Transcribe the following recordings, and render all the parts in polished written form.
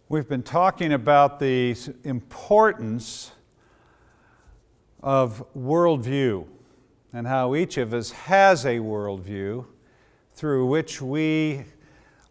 We've been talking about the importance of worldview and how each of us has a worldview through which we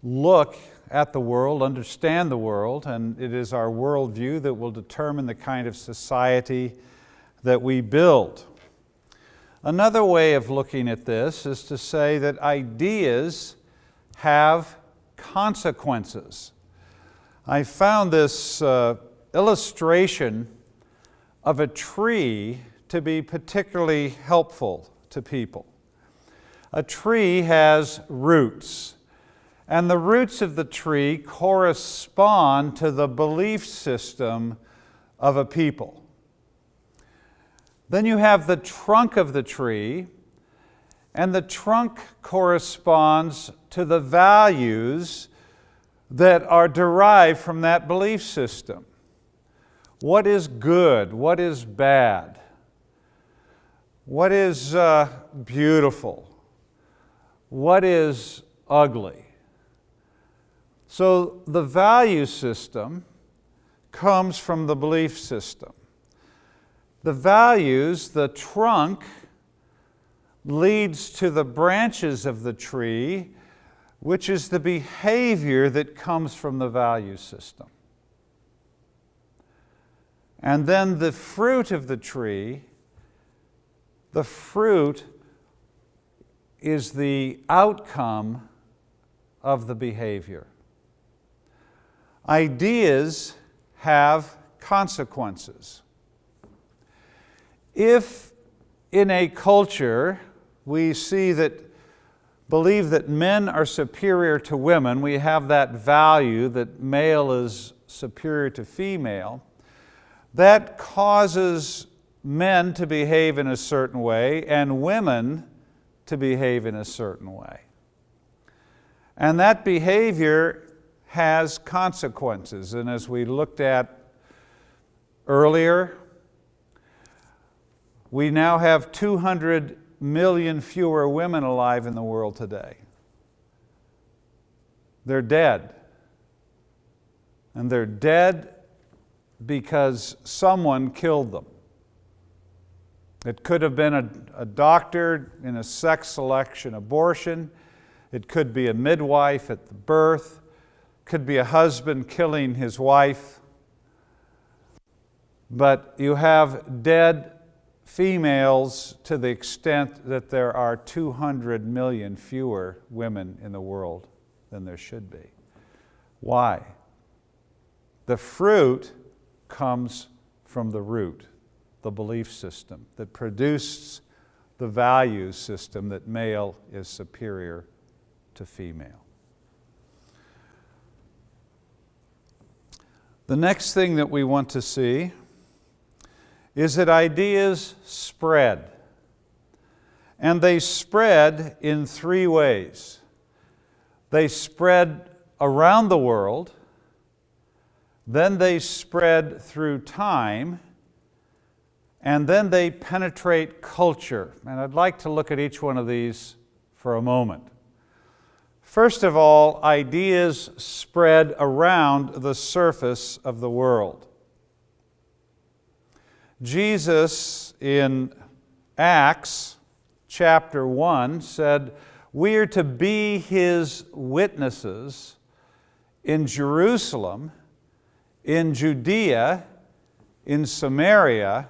look at the world, understand the world, and it is our worldview that will determine the kind of society that we build. Another way of looking at this is to say that ideas have consequences. I found this illustration of a tree to be particularly helpful to people. A tree has roots, and the roots of the tree correspond to the belief system of a people. Then you have the trunk of the tree, and the trunk corresponds to the values that are derived from that belief system. What is good? What is bad? What is beautiful? What is ugly? So the value system comes from the belief system. The values, the trunk, leads to the branches of the tree, which is the behavior that comes from the value system. And then the fruit of the tree, the fruit is the outcome of the behavior. Ideas have consequences. If in a culture we believe that men are superior to women, we have that value that male is superior to female, that causes men to behave in a certain way and women to behave in a certain way. And that behavior has consequences. And as we looked at earlier, we now have 200 million fewer women alive in the world today. They're dead. And they're dead because someone killed them. It could have been a doctor in a sex selection abortion. It could be a midwife at the birth. It could be a husband killing his wife. But you have dead females to the extent that there are 200 million fewer women in the world than there should be. Why? The fruit comes from the root, the belief system that produced the value system that male is superior to female. The next thing that we want to see is that ideas spread. And they spread in three ways. They spread around the world, then they spread through time, and then they penetrate culture. And I'd like to look at each one of these for a moment. First of all, ideas spread around the surface of the world. Jesus in Acts chapter 1 said, "We are to be His witnesses in Jerusalem, in Judea, in Samaria,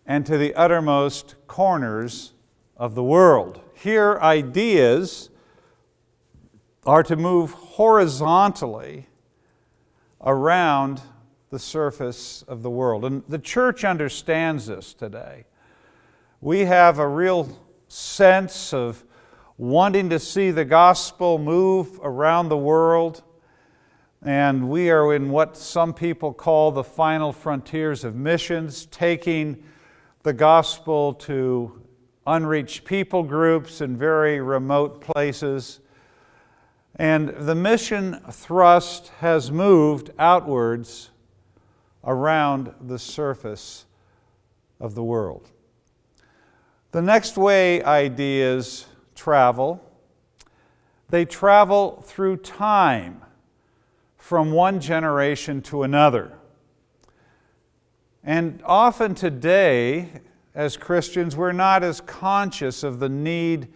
and to the uttermost corners of the world." Here, ideas are to move horizontally around the surface of the world. And the church understands this today. We have a real sense of wanting to see the gospel move around the world, and we are in what some people call the final frontiers of missions, taking the gospel to unreached people groups in very remote places. And the mission thrust has moved outwards around the surface of the world. The next way ideas travel, they travel through time from one generation to another. And often today, as Christians, we're not as conscious of the need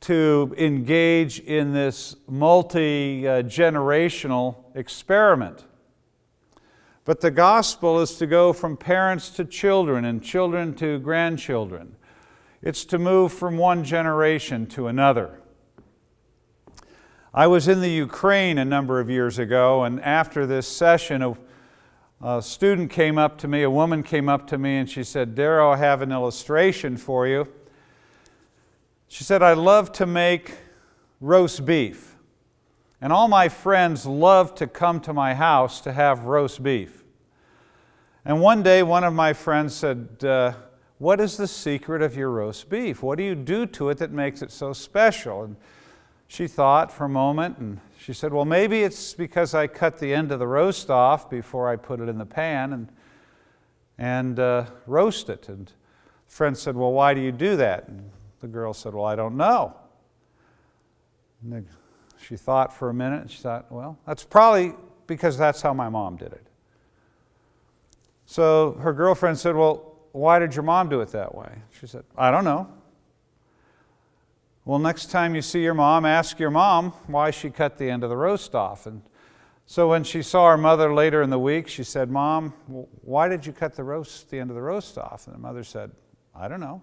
to engage in this multi-generational experiment. But the gospel is to go from parents to children and children to grandchildren. It's to move from one generation to another. I was in the Ukraine a number of years ago, and after this session, a student came up to me, a woman came up to me, and she said, "Darrow, I have an illustration for you." She said, "I love to make roast beef, and all my friends love to come to my house to have roast beef." And one day, one of my friends said, "What is the secret of your roast beef? What do you do to it that makes it so special?" And she thought for a moment, and she said, "Well, maybe it's because I cut the end of the roast off before I put it in the pan and roast it." And the friend said, "Well, why do you do that?" And the girl said, "Well, I don't know." And she thought for a minute, and she thought, "Well, that's probably because that's how my mom did it." So her girlfriend said, "Well, why did your mom do it that way?" She said, "I don't know." "Well, next time you see your mom, ask your mom why she cut the end of the roast off." And so when she saw her mother later in the week, she said, "Mom, why did you cut the end of the roast off?" And the mother said, "I don't know.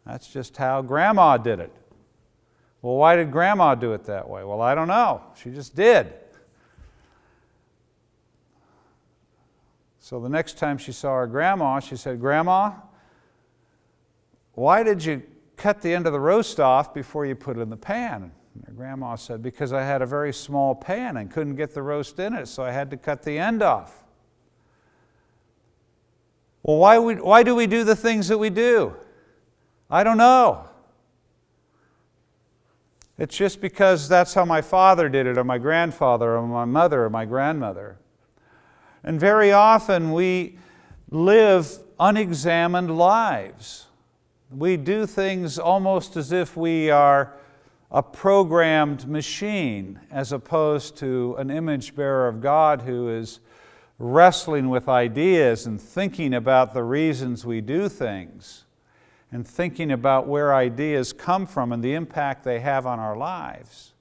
That's just how Grandma did it." "Well, why did Grandma do it that way?" "Well, I don't know. She just did." So the next time she saw her grandma, she said, "Grandma, why did you cut the end of the roast off before you put it in the pan?" And her grandma said, "Because I had a very small pan and couldn't get the roast in it, so I had to cut the end off." "Well, why do we do the things that we do?" "I don't know. It's just because that's how my father did it, or my grandfather, or my mother, or my grandmother." And very often we live unexamined lives. We do things almost as if we are a programmed machine, as opposed to an image bearer of God who is wrestling with ideas and thinking about the reasons we do things, and thinking about where ideas come from and the impact they have on our lives.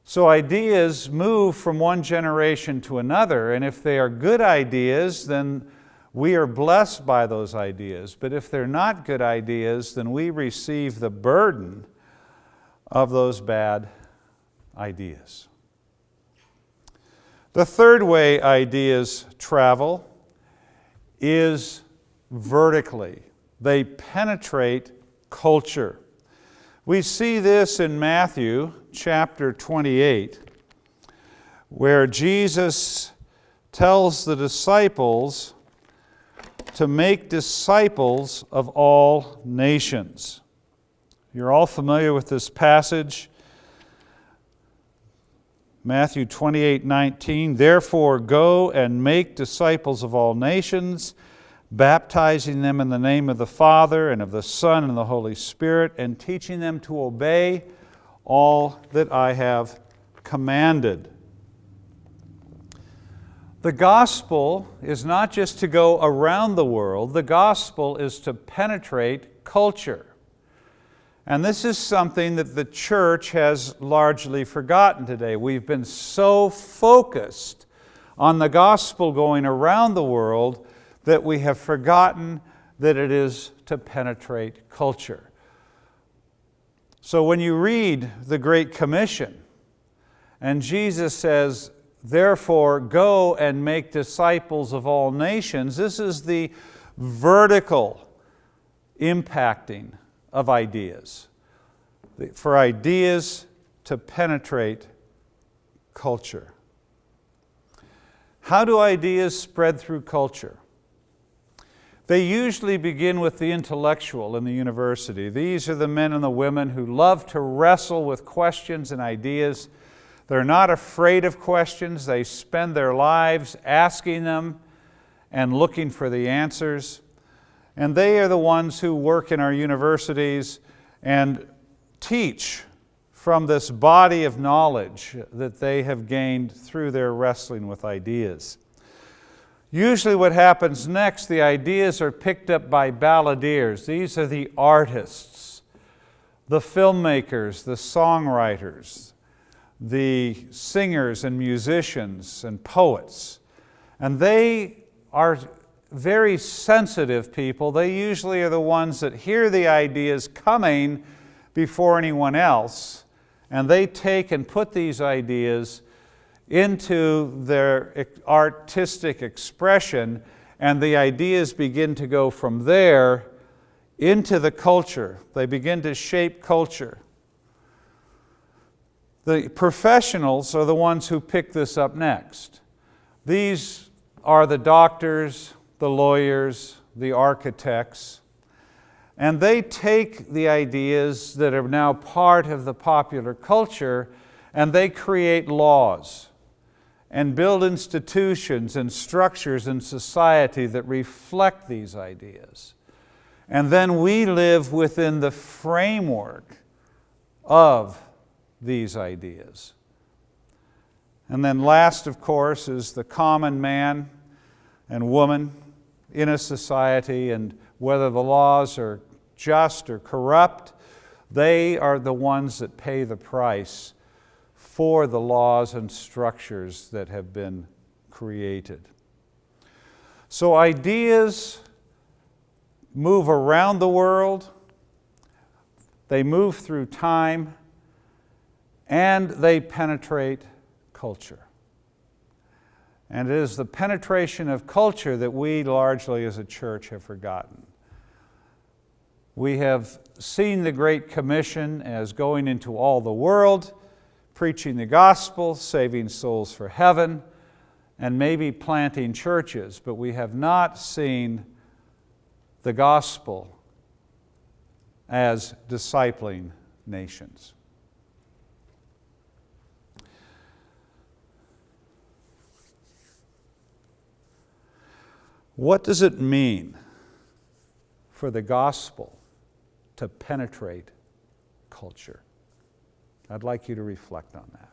So ideas move from one generation to another, and if they are good ideas, then we are blessed by those ideas. But if they're not good ideas, then we receive the burden of those bad ideas. The third way ideas travel is vertically. They penetrate culture. We see this in Matthew chapter 28, where Jesus tells the disciples to make disciples of all nations. You're all familiar with this passage. Matthew 28:19, "Therefore go and make disciples of all nations, baptizing them in the name of the Father and of the Son and of the Holy Spirit, and teaching them to obey all that I have commanded." The gospel is not just to go around the world, the gospel is to penetrate culture. And this is something that the church has largely forgotten today. We've been so focused on the gospel going around the world that we have forgotten that it is to penetrate culture. So when you read the Great Commission, and Jesus says, "Therefore go and make disciples of all nations," this is the vertical impacting of ideas, for ideas to penetrate culture. How do ideas spread through culture? They usually begin with the intellectual in the university. These are the men and the women who love to wrestle with questions and ideas. They're not afraid of questions. They spend their lives asking them and looking for the answers. And they are the ones who work in our universities and teach from this body of knowledge that they have gained through their wrestling with ideas. Usually what happens next, the ideas are picked up by balladeers. These are the artists, the filmmakers, the songwriters, the singers and musicians and poets. And they are very sensitive people. They usually are the ones that hear the ideas coming before anyone else, and they take and put these ideas into their artistic expression, and the ideas begin to go from there into the culture. They begin to shape culture. The professionals are the ones who pick this up next. These are the doctors, the lawyers, the architects, and they take the ideas that are now part of the popular culture and they create laws and build institutions and structures in society that reflect these ideas. And then we live within the framework of these ideas. And then last, of course, is the common man and woman in a society, and whether the laws are just or corrupt, they are the ones that pay the price for the laws and structures that have been created. So ideas move around the world, they move through time, and they penetrate culture. And it is the penetration of culture that we largely as a church have forgotten. We have seen the Great Commission as going into all the world, preaching the gospel, saving souls for heaven, and maybe planting churches, but we have not seen the gospel as discipling nations. What does it mean for the gospel to penetrate culture? I'd like you to reflect on that.